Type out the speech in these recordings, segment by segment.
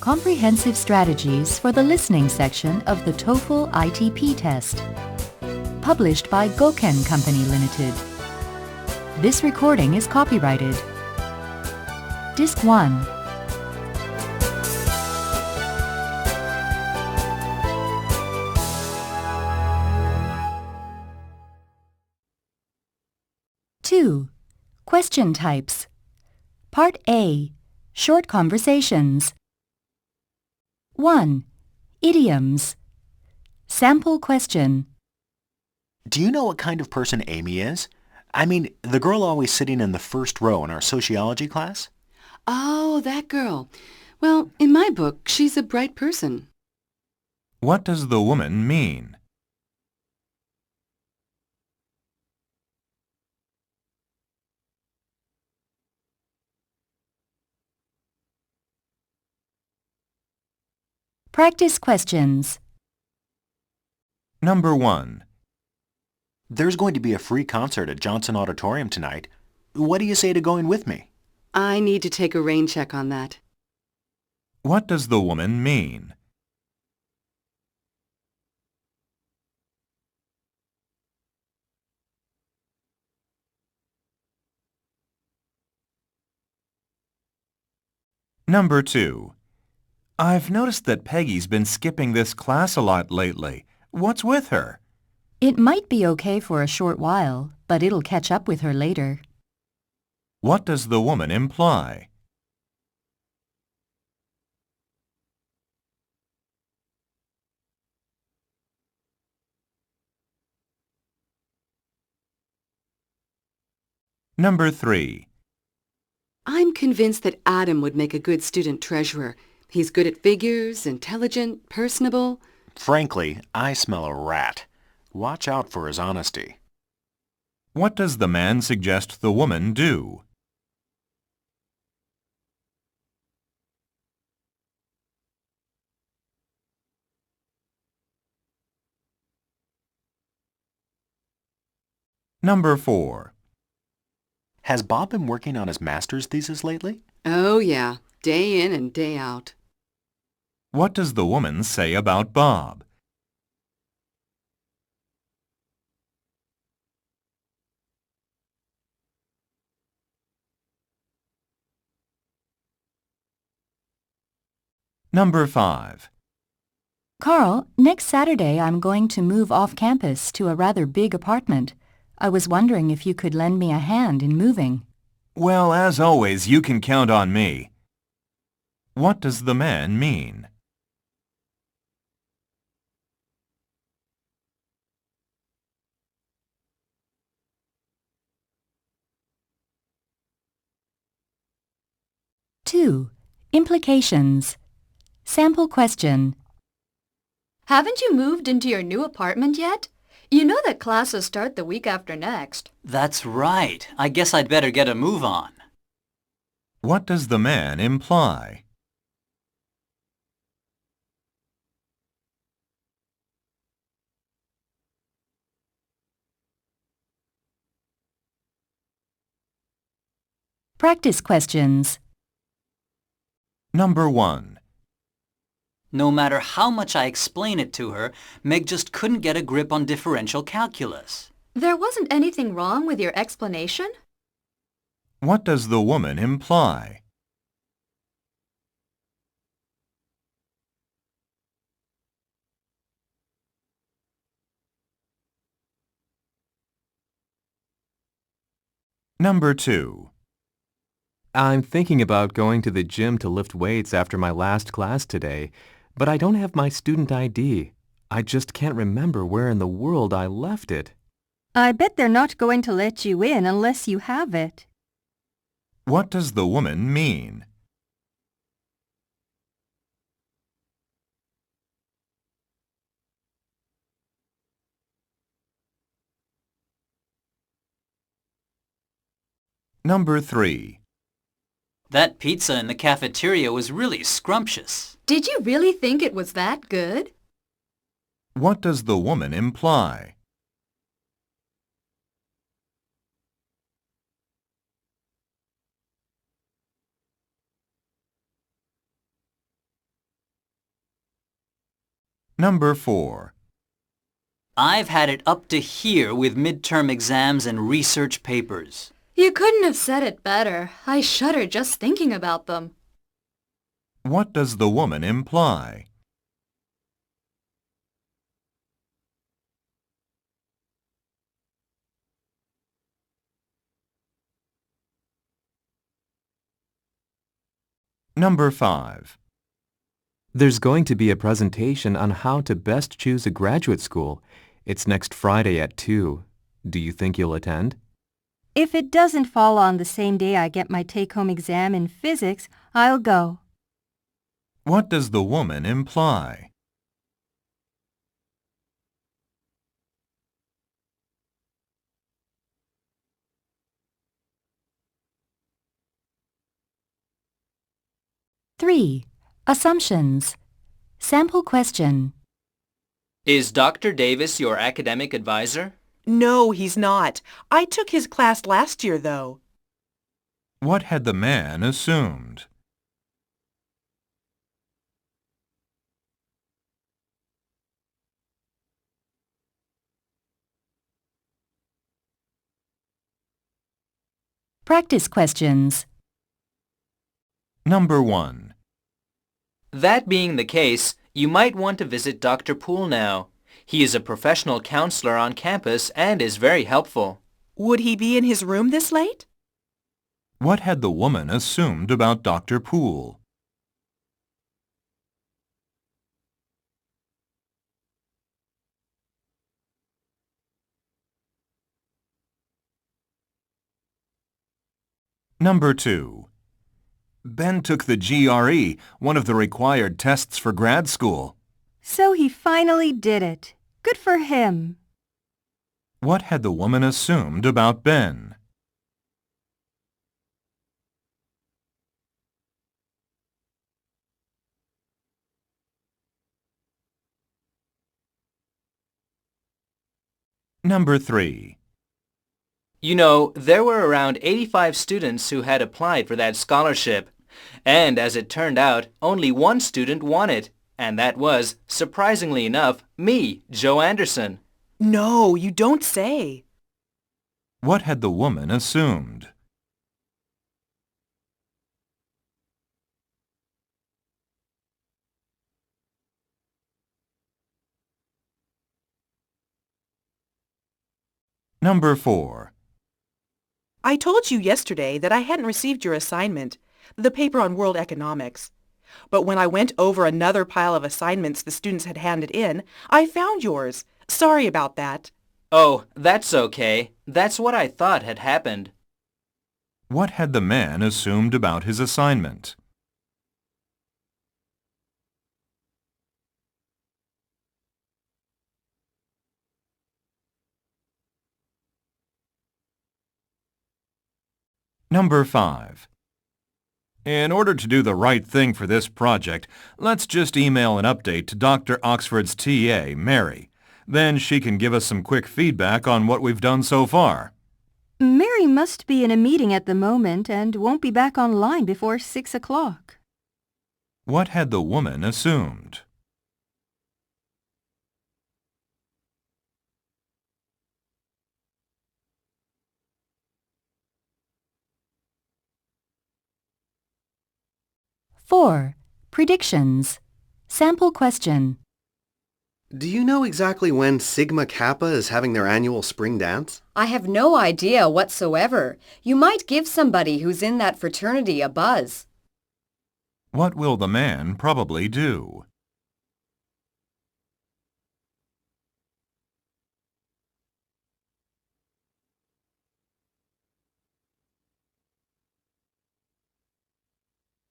Comprehensive strategies for the listening section of the Toefl Itp Test. Published by Goken Company Limited. This recording is copyrighted. Disc 1. Two. Question types. Part A. Short conversations. 1. Idioms. Sample question. Do you know what kind of person Amy is? I mean, the girl always sitting in the first row in our sociology class? Oh, that girl. Well, in my book, she's a bright person. What does the woman mean? Practice questions. Number 1. There's going to be a free concert at Johnson Auditorium tonight. What do you say to going with me? I need to take a rain check on that. What does the woman mean? Number 2. I've noticed that Peggy's been skipping this class a lot lately. What's with her? It might be okay for a short while, but it'll catch up with her later. What does the woman imply? Number 3. I'm convinced that Adam would make a good student treasurer. He's good at figures, intelligent, personable. Frankly, I smell a rat. Watch out for his honesty. What does the man suggest the woman do? Number 4. Has Bob been working on his master's thesis lately? Oh, yeah, day in and day out. What does the woman say about Bob? Number 5. Carl, next Saturday I'm going to move off campus to a rather big apartment. I was wondering if you could lend me a hand in moving. Well, as always, you can count on me. What does the man mean? Two. Implications. Sample question. Haven't you moved into your new apartment yet? You know that classes start the week after next. That's right. I guess I'd better get a move on. What does the man imply? Practice questions. Number 1. No matter how much I explain it to her, Meg just couldn't get a grip on differential calculus. There wasn't anything wrong with your explanation? What does the woman imply? Number 2. I'm thinking about going to the gym to lift weights after my last class today, but I don't have my student ID. I just can't remember where in the world I left it. I bet they're not going to let you in unless you have it. What does the woman mean? Number 3. That pizza in the cafeteria was really scrumptious. Did you really think it was that good? What does the woman imply? Number 4. I've had it up to here with midterm exams and research papers. You couldn't have said it better. I shudder just thinking about them. What does the woman imply? Number 5. There's going to be a presentation on how to best choose a graduate school. It's next Friday at 2. Do you think you'll attend? If it doesn't fall on the same day I get my take-home exam in physics, I'll go. What does the woman imply? Three. Assumptions. Sample question. Is Dr. Davis your academic advisor? No, he's not. I took his class last year, though. What had the man assumed? Practice questions. Number 1. That being the case, you might want to visit Dr. Poole now. He is a professional counselor on campus and is very helpful. Would he be in his room this late? What had the woman assumed about Dr. Poole? Number 2. Ben took the GRE, one of the required tests for grad school. So he finally did it. Good for him. What had the woman assumed about Ben? Number 3. You know, there were around 85 students who had applied for that scholarship. And as it turned out, only one student won it. And that was, surprisingly enough, me, Joe Anderson. No, you don't say. What had the woman assumed? Number 4. I told you yesterday that I hadn't received your assignment, the paper on world economics. But when I went over another pile of assignments the students had handed in, I found yours. Sorry about that. Oh, that's okay. That's what I thought had happened. What had the man assumed about his assignment? Number 5. In order to do the right thing for this project, let's just email an update to Dr. Oxford's TA, Mary. Then she can give us some quick feedback on what we've done so far. Mary must be in a meeting at the moment and won't be back online before 6 o'clock. What had the woman assumed? Four. Predictions. Sample question. Do you know exactly when Sigma Kappa is having their annual spring dance? I have no idea whatsoever. You might give somebody who's in that fraternity a buzz. What will the man probably do?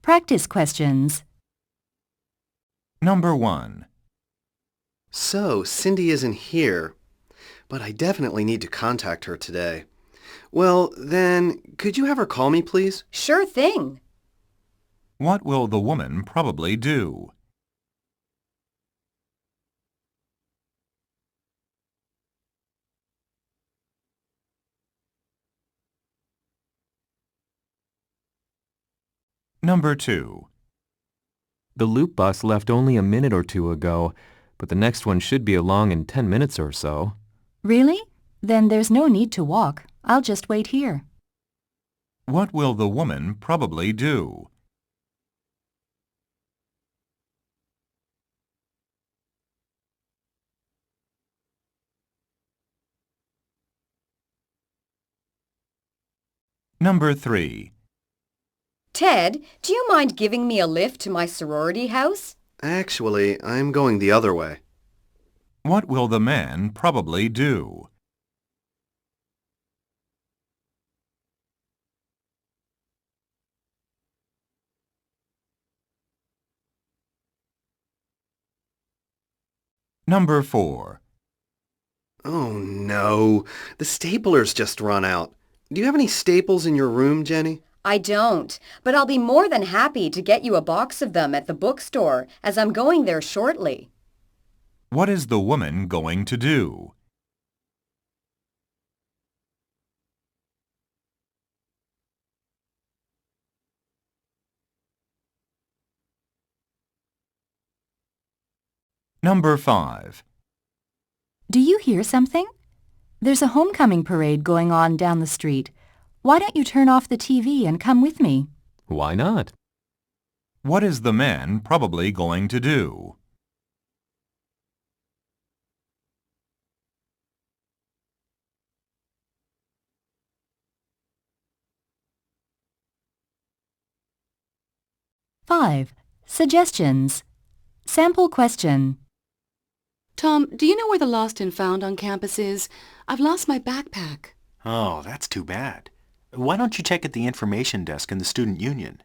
Practice questions. Number 1. So, Cindy isn't here, but I definitely need to contact her today. Well, then, could you have her call me, please? Sure thing. What will the woman probably do? Number 2. The loop bus left only a minute or two ago, but the next one should be along in 10 minutes or so. Really? Then there's no need to walk. I'll just wait here. What will the woman probably do? Number 3. Ted, do you mind giving me a lift to my sorority house? Actually, I'm going the other way. What will the man probably do? Number 4. Oh no, the stapler's just run out. Do you have any staples in your room, Jenny? I don't, but I'll be more than happy to get you a box of them at the bookstore, as I'm going there shortly. What is the woman going to do? Number 5. Do you hear something? There's a homecoming parade going on down the street. Why don't you turn off the TV and come with me? Why not? What is the man probably going to do? Five. Suggestions. Sample question. Tom, do you know where the lost and found on campus is? I've lost my backpack. Oh, that's too bad. Why don't you check at the information desk in the student union?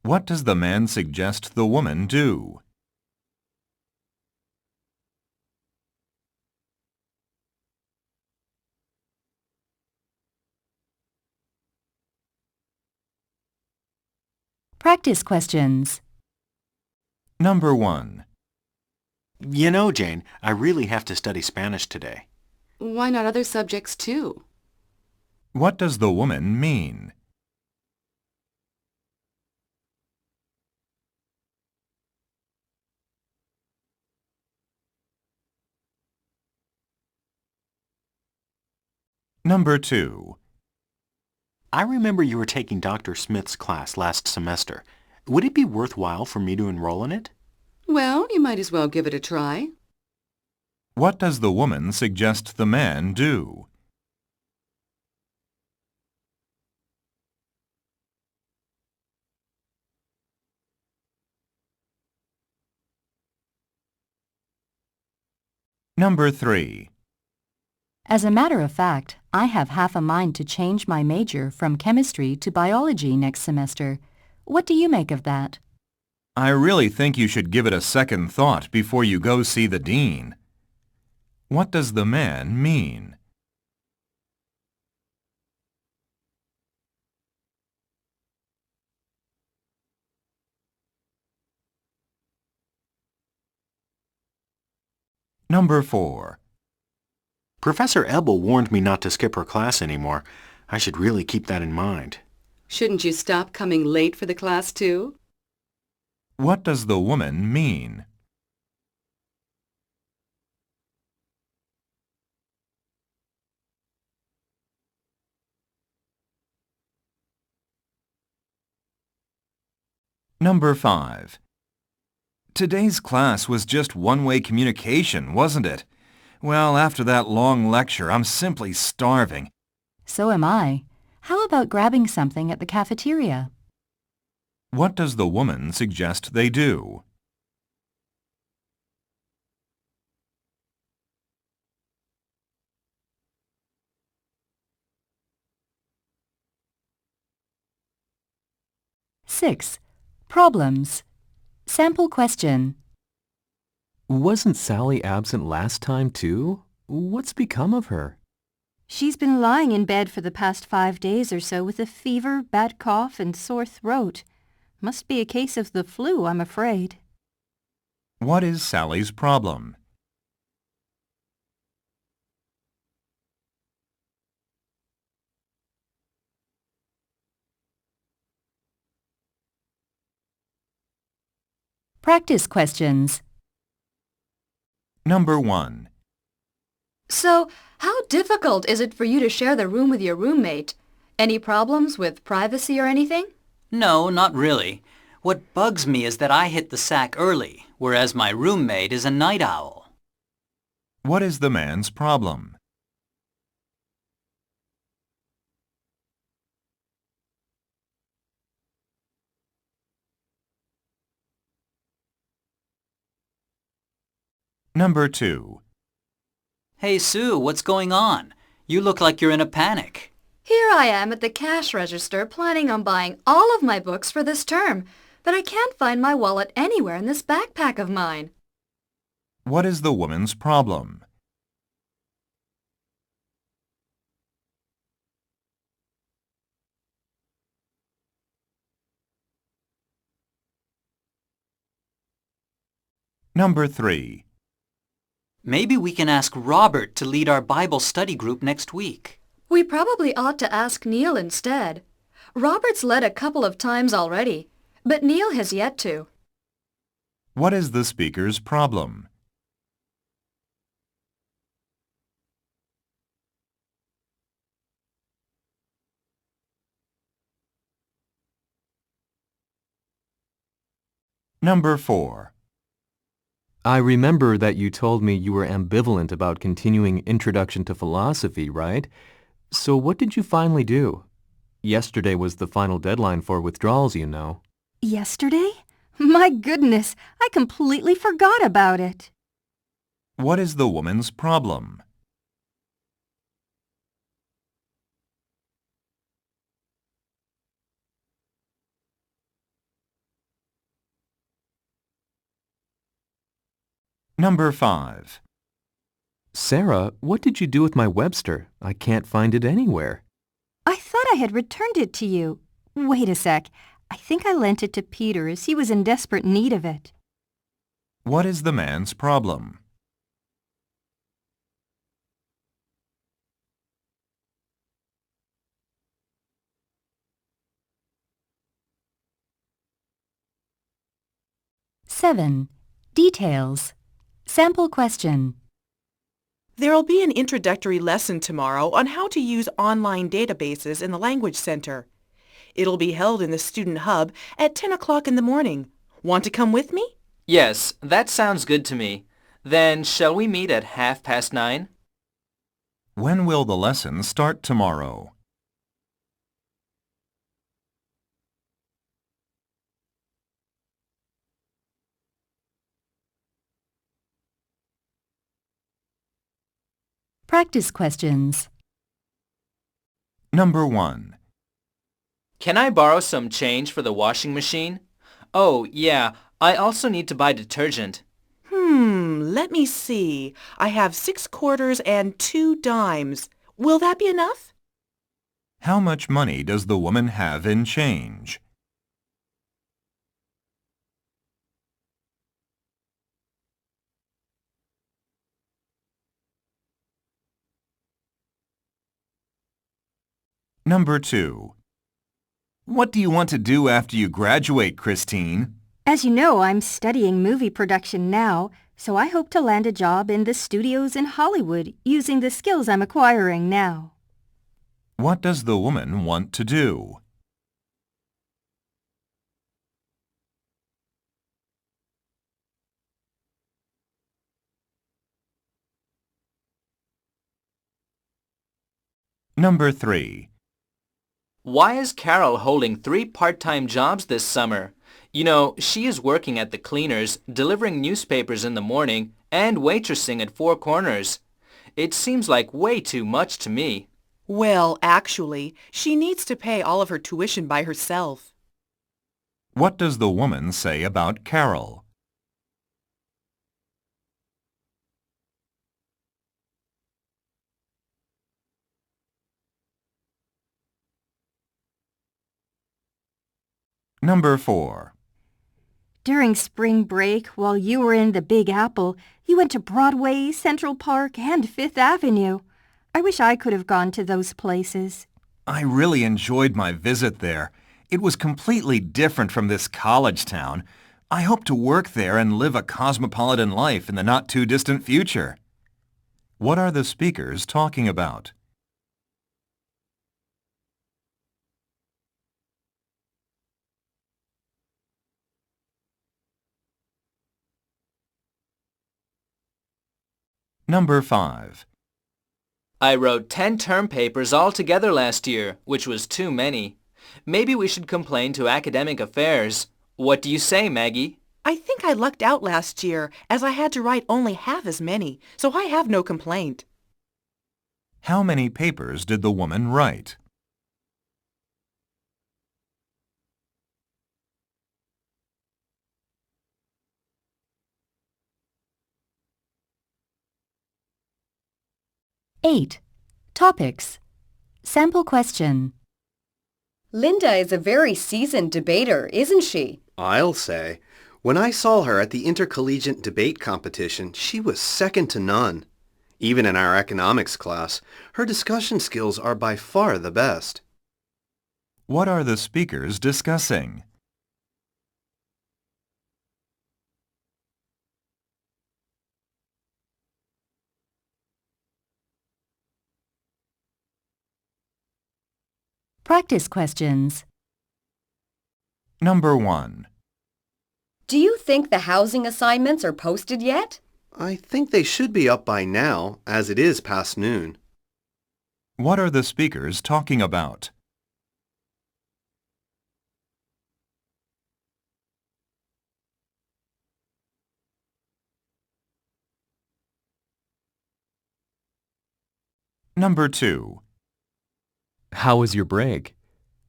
What does the man suggest the woman do? Practice questions. Number 1. You know, Jane, I really have to study Spanish today. Why not other subjects too? What does the woman mean? Number 2. I remember you were taking Dr. Smith's class last semester. Would it be worthwhile for me to enroll in it? Well, you might as well give it a try. What does the woman suggest the man do? Number 3. As a matter of fact, I have half a mind to change my major from chemistry to biology next semester. What do you make of that? I really think you should give it a second thought before you go see the dean. What does the man mean? Number 4. Professor Ebel warned me not to skip her class anymore. I should really keep that in mind. Shouldn't you stop coming late for the class too? What does the woman mean? Number 5. Today's class was just one-way communication, wasn't it? Well, after that long lecture, I'm simply starving. So am I. How about grabbing something at the cafeteria? What does the woman suggest they do? Six. Problems. Sample question. Wasn't Sally absent last time, too? What's become of her? She's been lying in bed for the past 5 days or so with a fever, bad cough, and sore throat. Must be a case of the flu, I'm afraid. What is Sally's problem? Practice questions. Number 1. So, how difficult is it for you to share the room with your roommate? Any problems with privacy or anything? No, not really. What bugs me is that I hit the sack early, whereas my roommate is a night owl. What is the man's problem? Number 2. Hey, Sue, what's going on? You look like you're in a panic. Here I am at the cash register planning on buying all of my books for this term, but I can't find my wallet anywhere in this backpack of mine. What is the woman's problem? Number 3. Maybe we can ask Robert to lead our Bible study group next week. We probably ought to ask Neil instead. Robert's led a couple of times already, but Neil has yet to. What is the speaker's problem? Number 4. I remember that you told me you were ambivalent about continuing Introduction to Philosophy, right? So what did you finally do? Yesterday was the final deadline for withdrawals, you know. Yesterday? My goodness, I completely forgot about it. What is the woman's problem? Number 5. Sarah, what did you do with my Webster? I can't find it anywhere. I thought I had returned it to you. Wait a sec. I think I lent it to Peter as he was in desperate need of it. What is the man's problem? Seven. Details. Sample question. There'll be an introductory lesson tomorrow on how to use online databases in the Language Center. It'll be held in the Student Hub at 10 o'clock in the morning. Want to come with me? Yes, that sounds good to me. Then shall we meet at 9:30? When will the lesson start tomorrow? Practice questions. Number 1. Can I borrow some change for the washing machine? Oh, yeah, I also need to buy detergent. Let me see. I have 6 quarters and 2 dimes. Will that be enough? How much money does the woman have in change? Number 2. What do you want to do after you graduate, Christine? As you know, I'm studying movie production now, so I hope to land a job in the studios in Hollywood using the skills I'm acquiring now. What does the woman want to do? Number 3. Why is Carol holding 3 part-time jobs this summer? You know, she is working at the cleaners, delivering newspapers in the morning, and waitressing at Four Corners. It seems like way too much to me. Well, actually, she needs to pay all of her tuition by herself. What does the woman say about Carol? Number 4. During spring break, while you were in the Big Apple, you went to Broadway, Central Park, and Fifth Avenue. I wish I could have gone to those places. I really enjoyed my visit there. It was completely different from this college town. I hope to work there and live a cosmopolitan life in the not-too-distant future. What are the speakers talking about? Number 5. I wrote 10 term papers altogether last year, which was too many. Maybe we should complain to academic affairs. What do you say, Maggie? I think I lucked out last year, as I had to write only half as many, so I have no complaint. How many papers did the woman write? Eight. Topics. Sample question. Linda is a very seasoned debater, isn't she? I'll say. When I saw her at the intercollegiate debate competition, she was second to none. Even in our economics class, her discussion skills are by far the best. What are the speakers discussing? Practice questions. Number 1. Do you think the housing assignments are posted yet? I think they should be up by now, as it is past noon. What are the speakers talking about? Number 2. How was your break?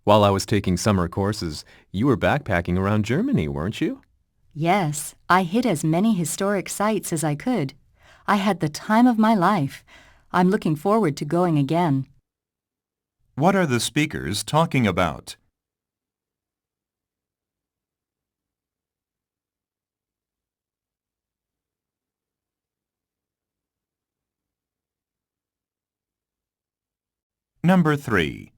While I was taking summer courses, you were backpacking around Germany, weren't you? Yes, I hit as many historic sites as I could. I had the time of my life. I'm looking forward to going again. What are the speakers talking about? Number 3.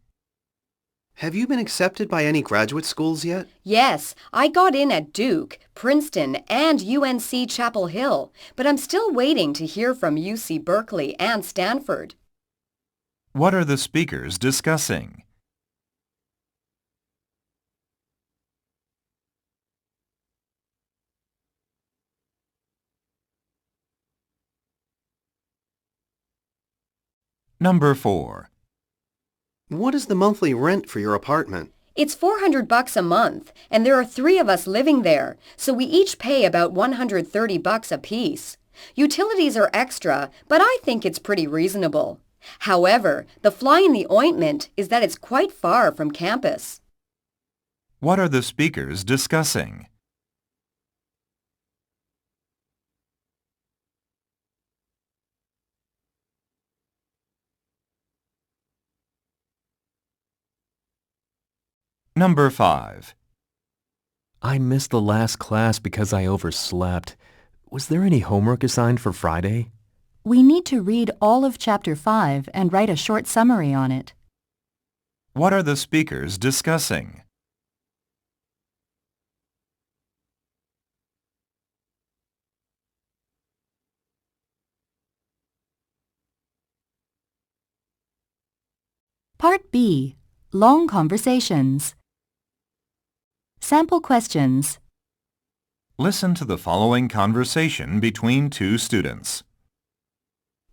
Have you been accepted by any graduate schools yet? Yes, I got in at Duke, Princeton, and UNC Chapel Hill, but I'm still waiting to hear from UC Berkeley and Stanford. What are the speakers discussing? Number 4. What is the monthly rent for your apartment? It's $400 a month, and there are 3 of us living there, so we each pay about $130 apiece. Utilities are extra, but I think it's pretty reasonable. However, the fly in the ointment is that it's quite far from campus. What are the speakers discussing? Number 5. I missed the last class because I overslept. Was there any homework assigned for Friday? We need to read all of Chapter 5 and write a short summary on it. What are the speakers discussing? Part B. Long conversations. Sample questions. Listen to the following conversation between two students.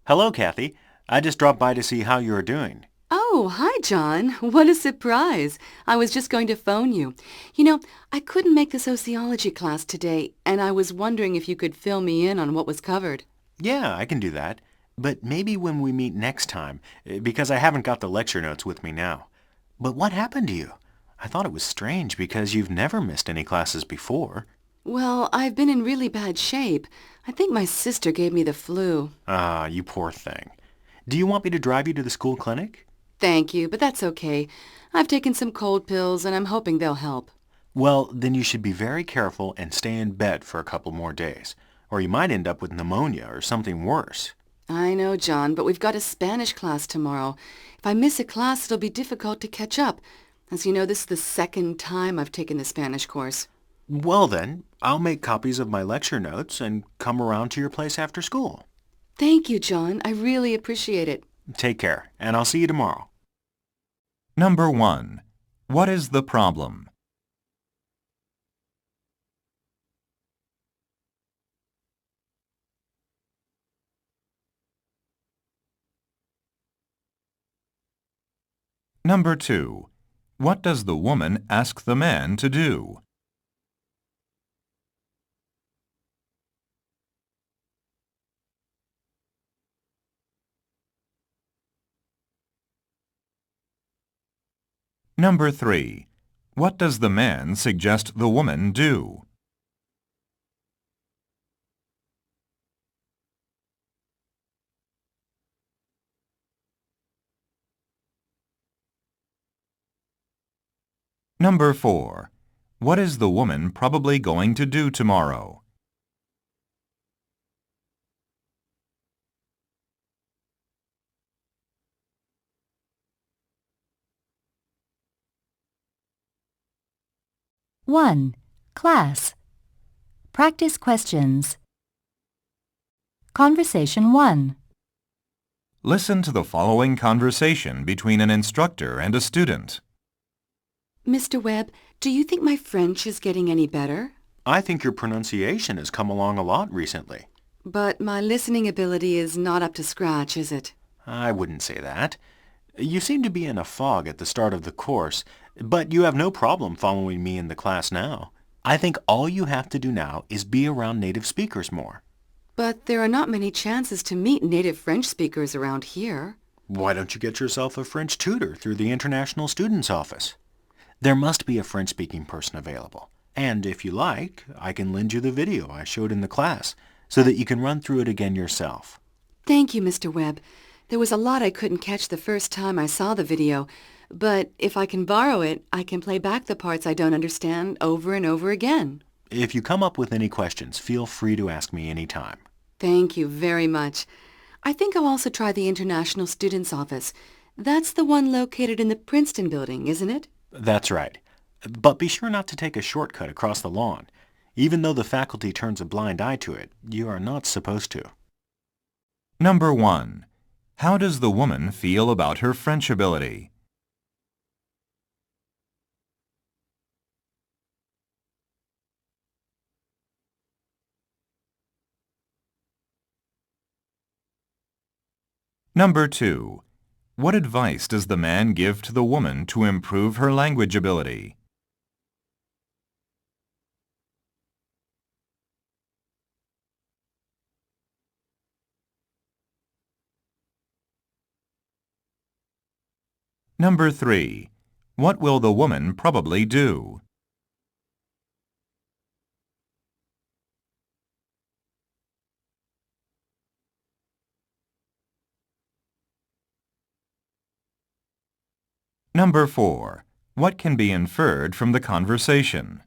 Hello, Kathy. I just dropped by to see how you are doing. Oh, hi, John. What a surprise. I was just going to phone you. You know, I couldn't make the sociology class today, and I was wondering if you could fill me in on what was covered. Yeah, I can do that. But maybe when we meet next time, because I haven't got the lecture notes with me now. But what happened to you? I thought it was strange because you've never missed any classes before. Well, I've been in really bad shape. I think my sister gave me the flu. Ah, you poor thing. Do you want me to drive you to the school clinic? Thank you, but that's okay. I've taken some cold pills, and I'm hoping they'll help. Well, then you should be very careful and stay in bed for a couple more days, or you might end up with pneumonia or something worse. I know, John, but we've got a Spanish class tomorrow. If I miss a class, it'll be difficult to catch up. As you know, this is the second time I've taken the Spanish course. Well then, I'll make copies of my lecture notes and come around to your place after school. Thank you, John. I really appreciate it. Take care, and I'll see you tomorrow. Number 1. What is the problem? Number 2. What does the woman ask the man to do? Number 3. What does the man suggest the woman do? Number 4. What is the woman probably going to do tomorrow? One. Class. Practice questions. Conversation 1. Listen to the following conversation between an instructor and a student. Mr. Webb, do you think my French is getting any better? I think your pronunciation has come along a lot recently. But my listening ability is not up to scratch, is it? I wouldn't say that. You seem to be in a fog at the start of the course, but you have no problem following me in the class now. I think all you have to do now is be around native speakers more. But there are not many chances to meet native French speakers around here. Why don't you get yourself a French tutor through the International Students Office? There must be a French-speaking person available. And if you like, I can lend you the video I showed in the class so that you can run through it again yourself. Thank you, Mr. Webb. There was a lot I couldn't catch the first time I saw the video, but if I can borrow it, I can play back the parts I don't understand over and over again. If you come up with any questions, feel free to ask me anytime. Thank you very much. I think I'll also try the International Students Office. That's the one located in the Princeton building, isn't it? That's right. But be sure not to take a shortcut across the lawn. Even though the faculty turns a blind eye to it, you are not supposed to. Number 1. How does the woman feel about her French ability? Number 2. What advice does the man give to the woman to improve her language ability? Number 3. What will the woman probably do? Number 4. What can be inferred from the conversation?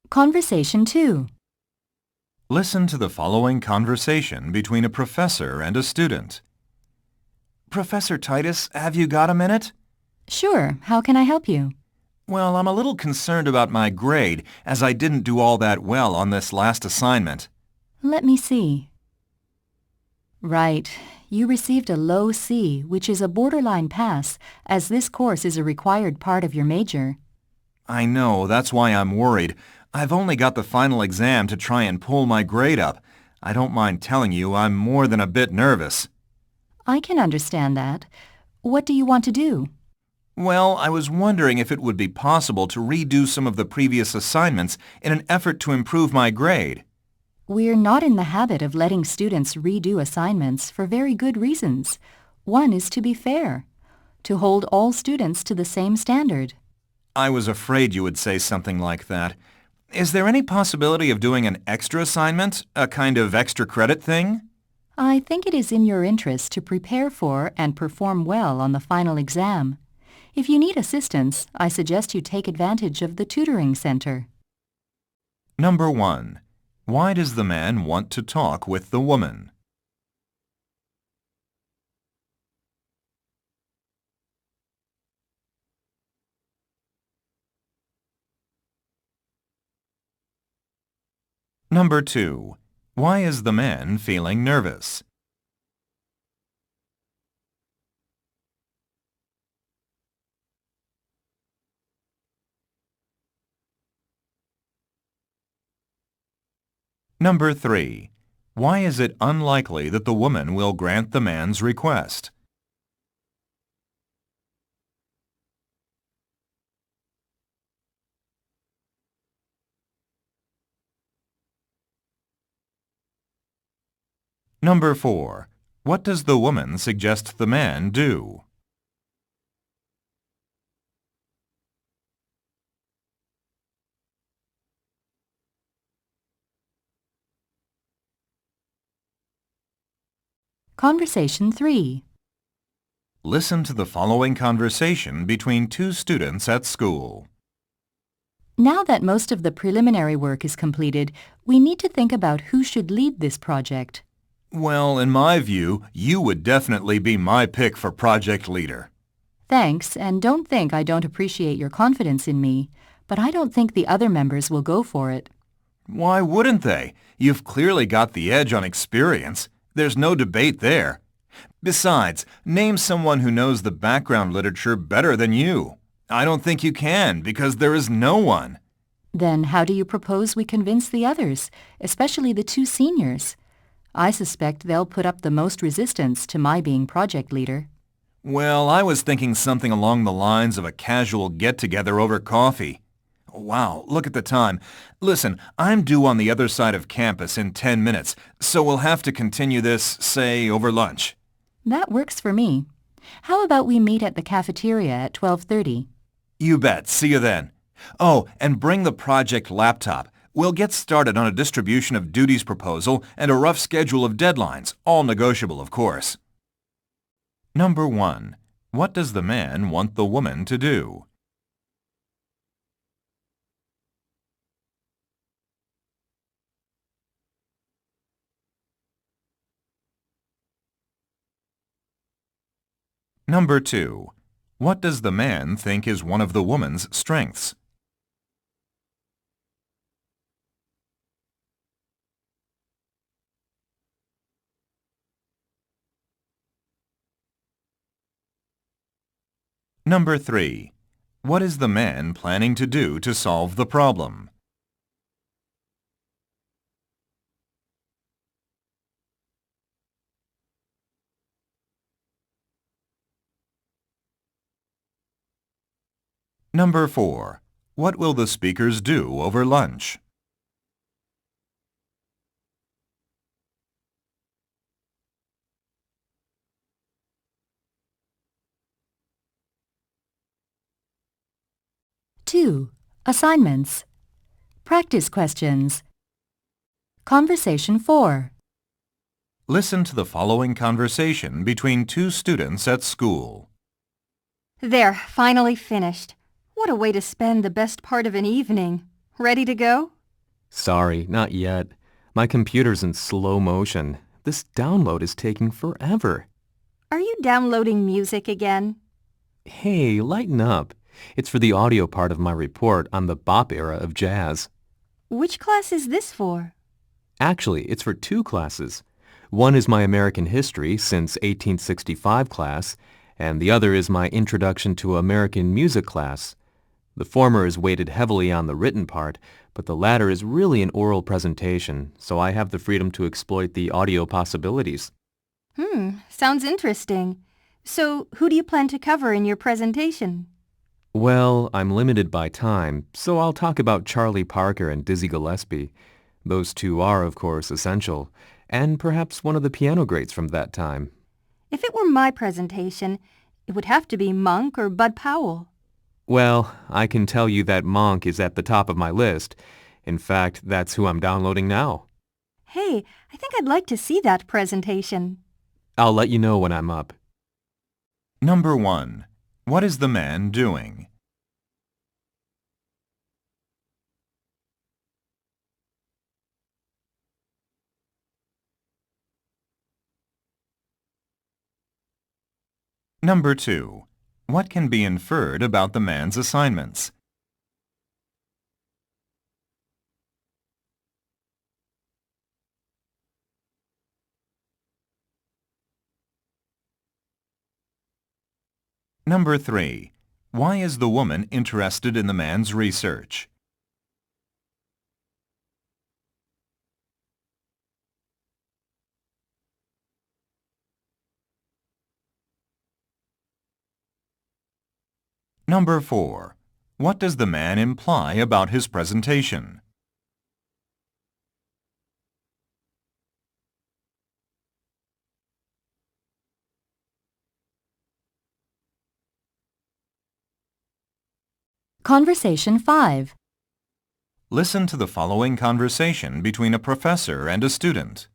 Conversation 2. Listen to the following conversation between a professor and a student. Professor Titus, have you got a minute? Sure. How can I help you? Well, I'm a little concerned about my grade, as I didn't do all that well on this last assignment. Let me see. Right. You received a low C, which is a borderline pass, as this course is a required part of your major. I know, that's why I'm worried. I've only got the final exam to try and pull my grade up. I don't mind telling you I'm more than a bit nervous. I can understand that. What do you want to do? Well, I was wondering if it would be possible to redo some of the previous assignments in an effort to improve my grade. We're not in the habit of letting students redo assignments for very good reasons. One is to be fair, to hold all students to the same standard. I was afraid you would say something like that. Is there any possibility of doing an extra assignment, a kind of extra credit thing? I think it is in your interest to prepare for and perform well on the final exam. If you need assistance, I suggest you take advantage of the tutoring center. Number 1. Why does the man want to talk with the woman? Number 2. Why is the man feeling nervous? Number 3. Why is it unlikely that the woman will grant the man's request? Number 4. What does the woman suggest the man do? Conversation 3. Listen to the following conversation between two students at school. Now that most of the preliminary work is completed, we need to think about who should lead this project. Well, in my view, you would definitely be my pick for project leader. Thanks, and don't think I don't appreciate your confidence in me, but I don't think the other members will go for it. Why wouldn't they? You've clearly got the edge on experience. There's no debate there. Besides, name someone who knows the background literature better than you. I don't think you can, because there is no one. Then how do you propose we convince the others, especially the two seniors? I suspect they'll put up the most resistance to my being project leader. Well, I was thinking something along the lines of a casual get-together over coffee. Wow, look at the time. Listen, I'm due on the other side of campus in 10 minutes, so we'll have to continue this, say, over lunch. That works for me. How about we meet at the cafeteria at 12:30? You bet. See you then. Oh, and bring the project laptop. We'll get started on a distribution of duties proposal and a rough schedule of deadlines, all negotiable, of course. Number 1. What does the man want the woman to do? Number 2. What does the man think is one of the woman's strengths? Number 3. What is the man planning to do to solve the problem? Number 4. What will the speakers do over lunch? Two. Assignments. Practice questions. Conversation 4. Listen to the following conversation between two students at school. There, finally finished. What a way to spend the best part of an evening. Ready to go? Sorry, not yet. My computer's in slow motion. This download is taking forever. Are you downloading music again? Hey, lighten up. It's for the audio part of my report on the bop era of jazz. Which class is this for? Actually, it's for two classes. One is my American History since 1865 class, and the other is my Introduction to American Music class. The former is weighted heavily on the written part, but the latter is really an oral presentation, so I have the freedom to exploit the audio possibilities. Sounds interesting. So, who do you plan to cover in your presentation? Well, I'm limited by time, so I'll talk about Charlie Parker and Dizzy Gillespie. Those two are, of course, essential, and perhaps one of the piano greats from that time. If it were my presentation, it would have to be Monk or Bud Powell. Well, I can tell you that Monk is at the top of my list. In fact, that's who I'm downloading now. Hey, I think I'd like to see that presentation. I'll let you know when I'm up. Number 1. What is the man doing? Number 2. What can be inferred about the man's assignments? Number 3. Why is the woman interested in the man's research? Number 4. What does the man imply about his presentation? Conversation 5. Listen to the following conversation between a professor and a student.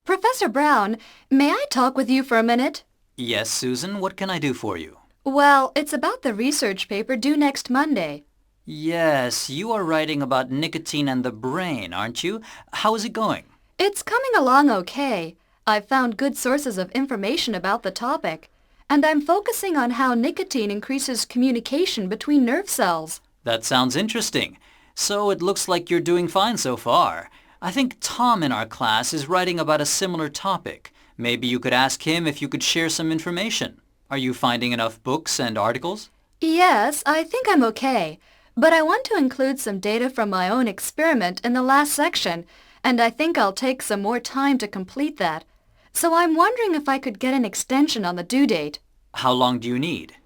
Professor Brown, may I talk with you for a minute? Yes, Susan, what can I do for you? Well, it's about the research paper due next Monday. Yes, you are writing about nicotine and the brain, aren't you? How is it going? It's coming along okay. I've found good sources of information about the topic, and I'm focusing on how nicotine increases communication between nerve cells. That sounds interesting. So it looks like you're doing fine so far. I think Tom in our class is writing about a similar topic. Maybe you could ask him if you could share some information. Are you finding enough books and articles? Yes, I think I'm okay. But I want to include some data from my own experiment in the last section, and I think I'll take some more time to complete that. So I'm wondering if I could get an extension on the due date. How long do you need?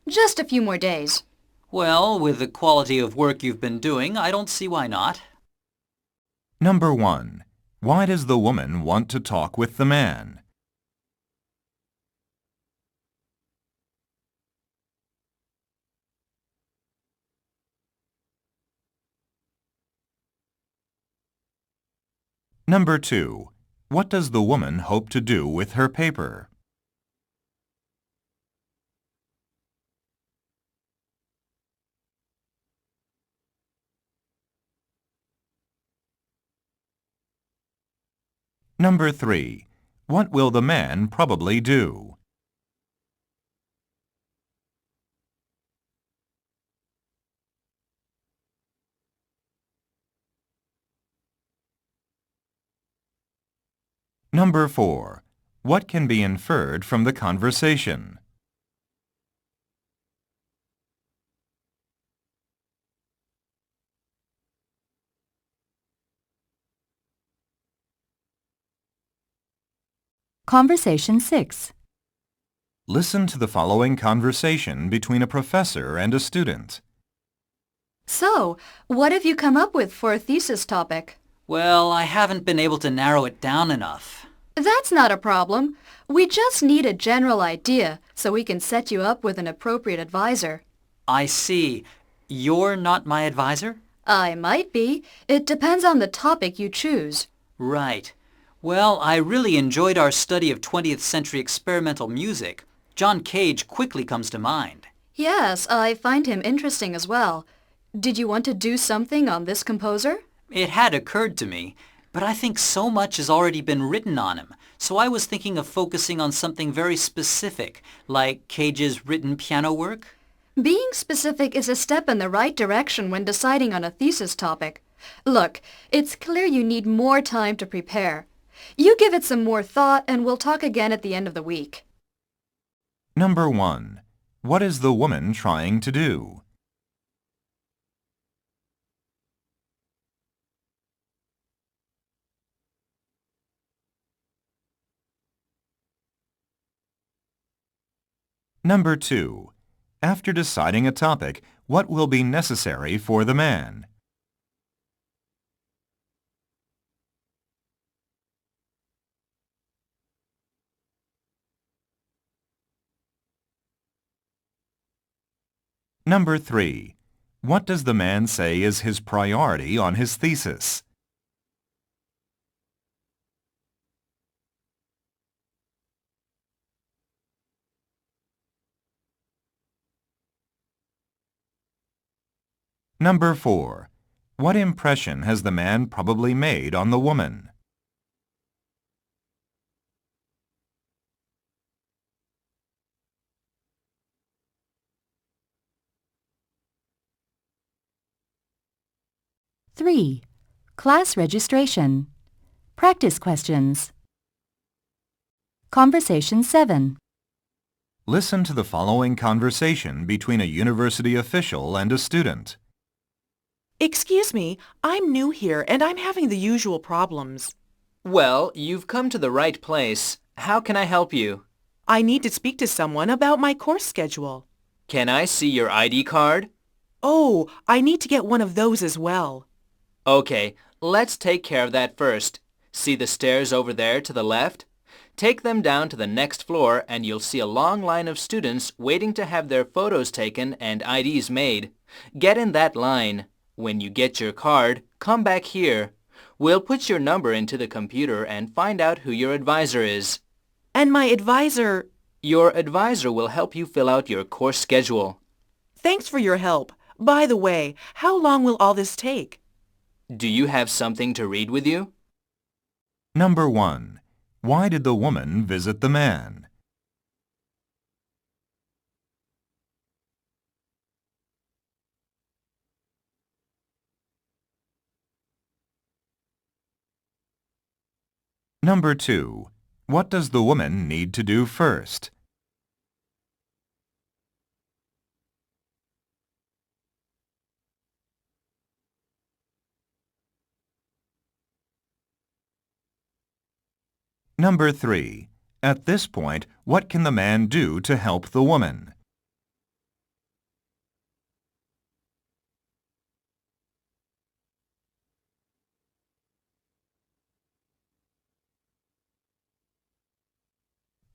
Just a few more days. Well, with the quality of work you've been doing, I don't see why not. Number 1. Why does the woman want to talk with the man? Number 2. What does the woman hope to do with her paper? Number 3. What will the man probably do? Number 4. What can be inferred from the conversation? Conversation 6. Listen to the following conversation between a professor and a student. So, what have you come up with for a thesis topic? Well, I haven't been able to narrow it down enough. That's not a problem. We just need a general idea so we can set you up with an appropriate advisor. I see. You're not my advisor? I might be. It depends on the topic you choose. Right. Well, I really enjoyed our study of 20th century experimental music. John Cage quickly comes to mind. Yes, I find him interesting as well. Did you want to do something on this composer? It had occurred to me, but I think so much has already been written on him, so I was thinking of focusing on something very specific, like Cage's written piano work. Being specific is a step in the right direction when deciding on a thesis topic. Look, it's clear you need more time to prepare. You give it some more thought and we'll talk again at the end of the week. Number 1. What is the woman trying to do? Number 2. After deciding a topic, what will be necessary for the man? Number 3. What does the man say is his priority on his thesis? Number 4. What impression has the man probably made on the woman? 3. Class registration. Practice questions. Conversation 7. Listen to the following conversation between a university official and a student. Excuse me, I'm new here and I'm having the usual problems. Well, you've come to the right place. How can I help you? I need to speak to someone about my course schedule. Can I see your ID card? Oh, I need to get one of those as well. Okay, let's take care of that first. See the stairs over there to the left? Take them down to the next floor and you'll see a long line of students waiting to have their photos taken and IDs made. Get in that line. When you get your card, come back here. We'll put your number into the computer and find out who your advisor is. And my advisor... Your advisor will help you fill out your course schedule. Thanks for your help. By the way, how long will all this take? Do you have something to read with you? Number 1. Why did the woman visit the man? Number 2. What does the woman need to do first? Number 3. At this point, what can the man do to help the woman?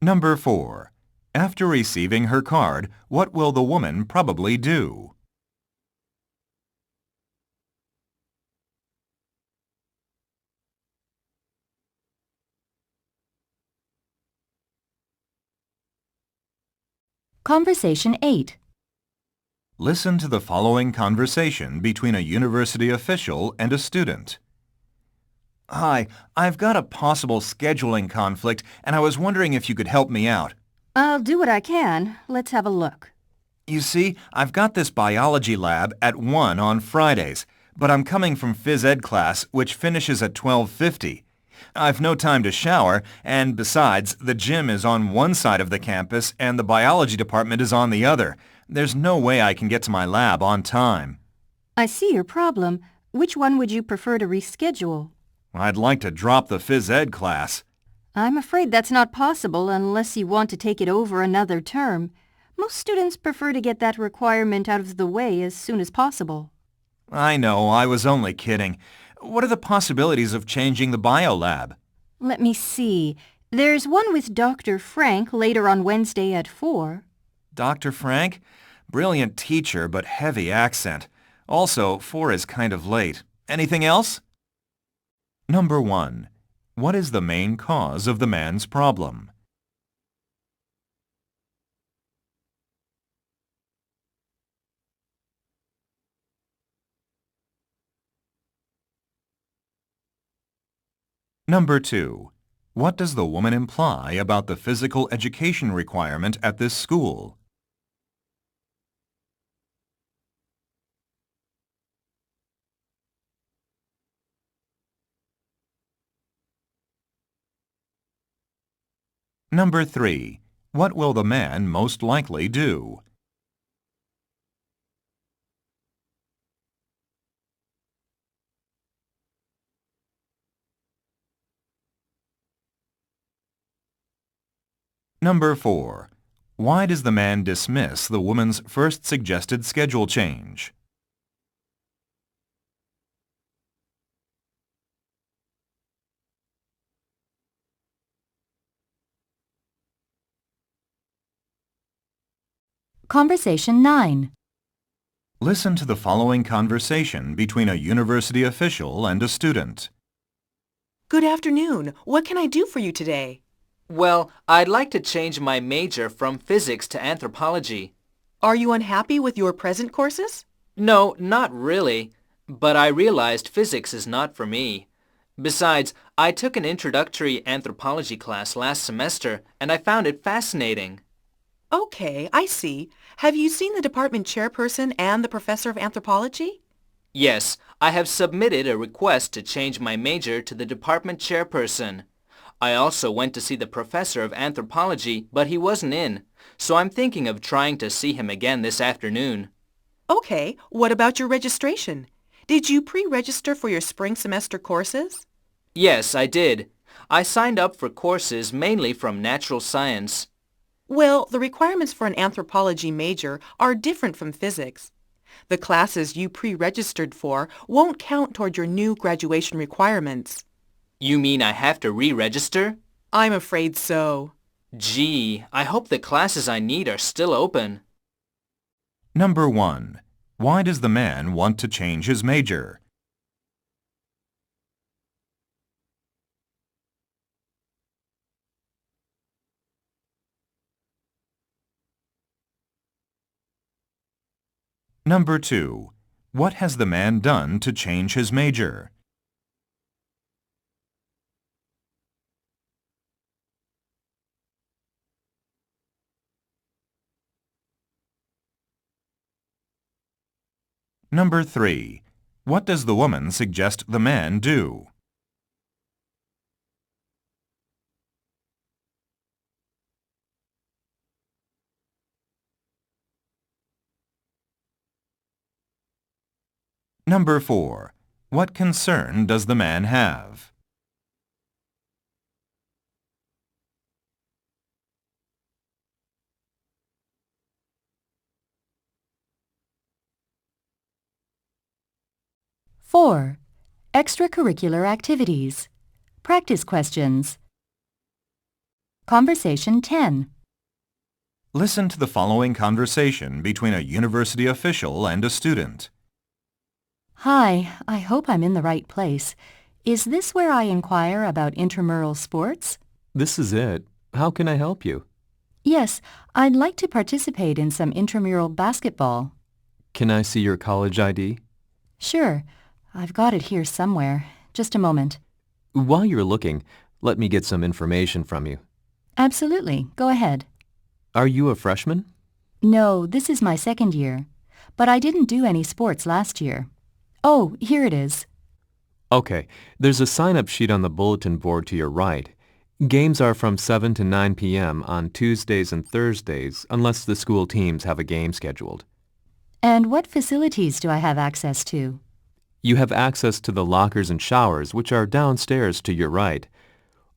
Number 4. After receiving her card, what will the woman probably do? Conversation 8. Listen to the following conversation between a university official and a student. Hi, I've got a possible scheduling conflict, and I was wondering if you could help me out. I'll do what I can. Let's have a look. You see, I've got this biology lab at 1 on Fridays, but I'm coming from phys ed class, which finishes at 12:50. I've no time to shower, and besides, the gym is on one side of the campus and the biology department is on the other. There's no way I can get to my lab on time. I see your problem. Which one would you prefer to reschedule? I'd like to drop the phys ed class. I'm afraid that's not possible unless you want to take it over another term. Most students prefer to get that requirement out of the way as soon as possible. I know, I was only kidding. What are the possibilities of changing the bio lab? Let me see. There's one with Dr. Frank later on Wednesday at 4. Dr. Frank? Brilliant teacher, but heavy accent. Also, 4 is kind of late. Anything else? Number 1. What is the main cause of the man's problem? Number 2. What does the woman imply about the physical education requirement at this school? Number 3. What will the man most likely do? Number 4. Why does the man dismiss the woman's first suggested schedule change? Conversation 9. Listen to the following conversation between a university official and a student. Good afternoon. What can I do for you today? Well, I'd like to change my major from physics to anthropology. Are you unhappy with your present courses? No, not really. But I realized physics is not for me. Besides, I took an introductory anthropology class last semester and I found it fascinating. Okay, I see. Have you seen the department chairperson and the professor of anthropology? Yes, I have submitted a request to change my major to the department chairperson. I also went to see the professor of anthropology, but he wasn't in, so I'm thinking of trying to see him again this afternoon. Okay, what about your registration? Did you pre-register for your spring semester courses? Yes, I did. I signed up for courses mainly from natural science. Well, the requirements for an anthropology major are different from physics. The classes you pre-registered for won't count toward your new graduation requirements. You mean I have to re-register? I'm afraid so. Gee, I hope the classes I need are still open. Number 1. Why does the man want to change his major? Number 2. What has the man done to change his major? Number 3. What does the woman suggest the man do? Number 4. What concern does the man have? Four. Extracurricular activities. Practice questions. Conversation 10. Listen to the following conversation between a university official and a student. Hi, I hope I'm in the right place. Is this where I inquire about intramural sports? This is it. How can I help you? Yes, I'd like to participate in some intramural basketball. Can I see your college ID? Sure, I've got it here somewhere. Just a moment. While you're looking, let me get some information from you. Absolutely, go ahead. Are you a freshman? No, this is my second year. But I didn't do any sports last year. Oh, here it is. Okay, there's a sign-up sheet on the bulletin board to your right. Games are from 7 to 9 p.m. on Tuesdays and Thursdays, unless the school teams have a game scheduled. And what facilities do I have access to? You have access to the lockers and showers, which are downstairs to your right.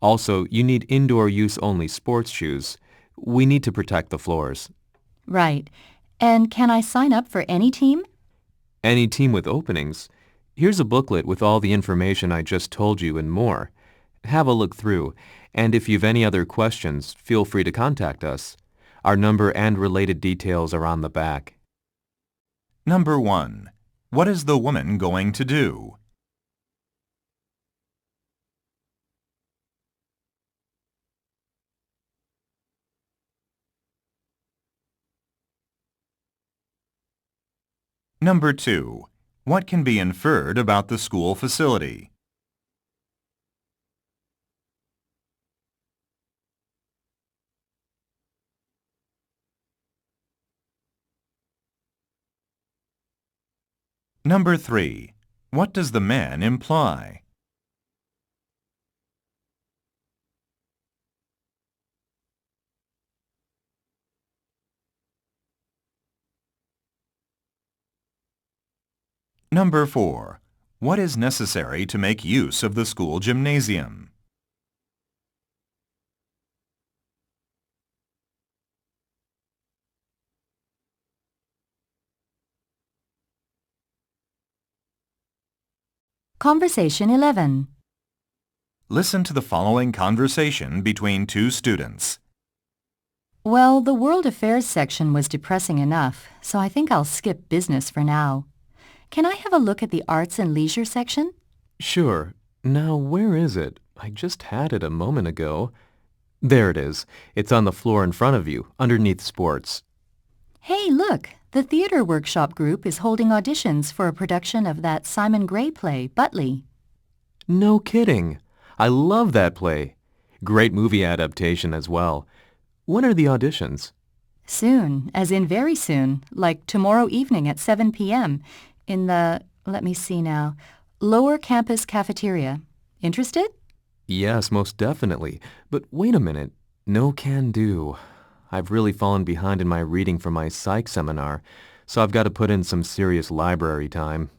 Also, you need indoor use only sports shoes. We need to protect the floors. Right. And can I sign up for any team? Any team with openings. Here's a booklet with all the information I just told you and more. Have a look through, and if you've any other questions, feel free to contact us. Our number and related details are on the back. Number 1. What is the woman going to do? Number 2. What can be inferred about the school facility? Number 3. What does the man imply? Number 4. What is necessary to make use of the school gymnasium? Conversation 11. Listen to the following conversation between two students. Well, the World Affairs section was depressing enough, so I think I'll skip business for now. Can I have a look at the Arts and Leisure section? Sure. Now, where is it? I just had it a moment ago. There it is. It's on the floor in front of you, underneath sports. Hey, look! The Theater Workshop group is holding auditions for a production of that Simon Gray play, Butley. No kidding. I love that play. Great movie adaptation as well. When are the auditions? Soon, as in very soon, like tomorrow evening at 7 p.m. in the... Let me see now. Lower Campus Cafeteria. Interested? Yes, most definitely. But wait a minute. No can do. I've really fallen behind in my reading for my psych seminar, so I've got to put in some serious library time.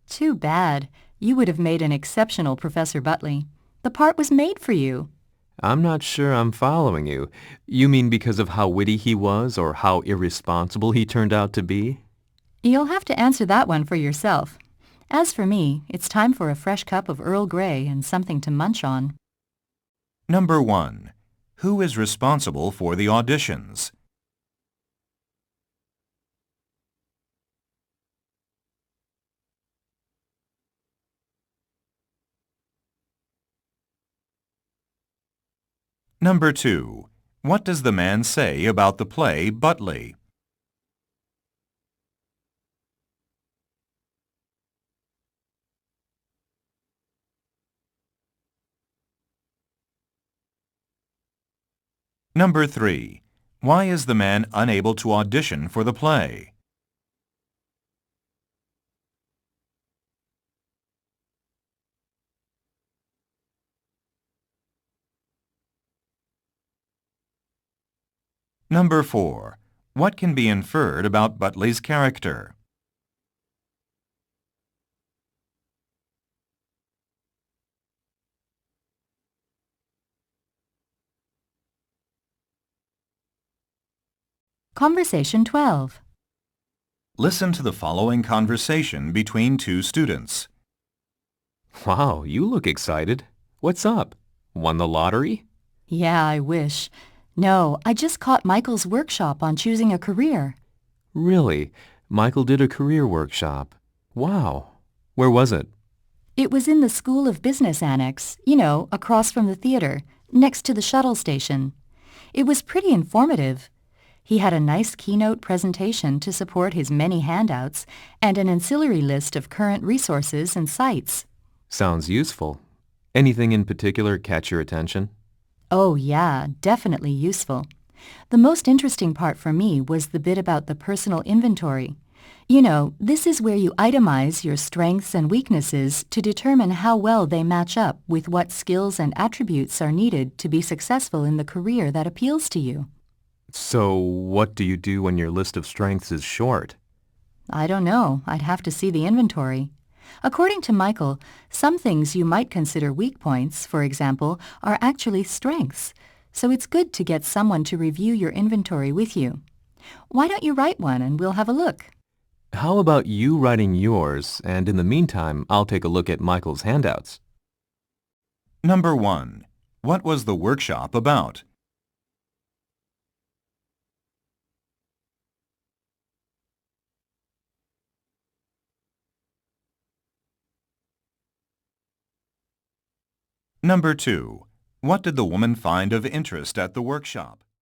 Too bad. You would have made an exceptional Professor Butley. The part was made for you. I'm not sure I'm following you. You mean because of how witty he was or how irresponsible he turned out to be? You'll have to answer that one for yourself. As for me, it's time for a fresh cup of Earl Grey and something to munch on. Number 1. Who is responsible for the auditions? Number 2. What does the man say about the play Butley? Number 3. Why is the man unable to audition for the play? Number 4. What can be inferred about Butley's character? Conversation 12. Listen to the following conversation between two students. Wow, you look excited. What's up? Won the lottery? Yeah, I wish. No, I just caught Michael's workshop on choosing a career. Really? Michael did a career workshop. Wow. Where was it? It was in the School of Business Annex, you know, across from the theater, next to the shuttle station. It was pretty informative. He had a nice keynote presentation to support his many handouts and an ancillary list of current resources and sites. Sounds useful. Anything in particular catch your attention? Oh yeah, definitely useful. The most interesting part for me was the bit about the personal inventory. You know, this is where you itemize your strengths and weaknesses to determine how well they match up with what skills and attributes are needed to be successful in the career that appeals to you. So, what do you do when your list of strengths is short? I don't know. I'd have to see the inventory. According to Michael, some things you might consider weak points, for example, are actually strengths. So it's good to get someone to review your inventory with you. Why don't you write one and we'll have a look? How about you writing yours, and in the meantime, I'll take a look at Michael's handouts. Number 1. What was the workshop about? Number 2. What did the woman find of interest at the workshop?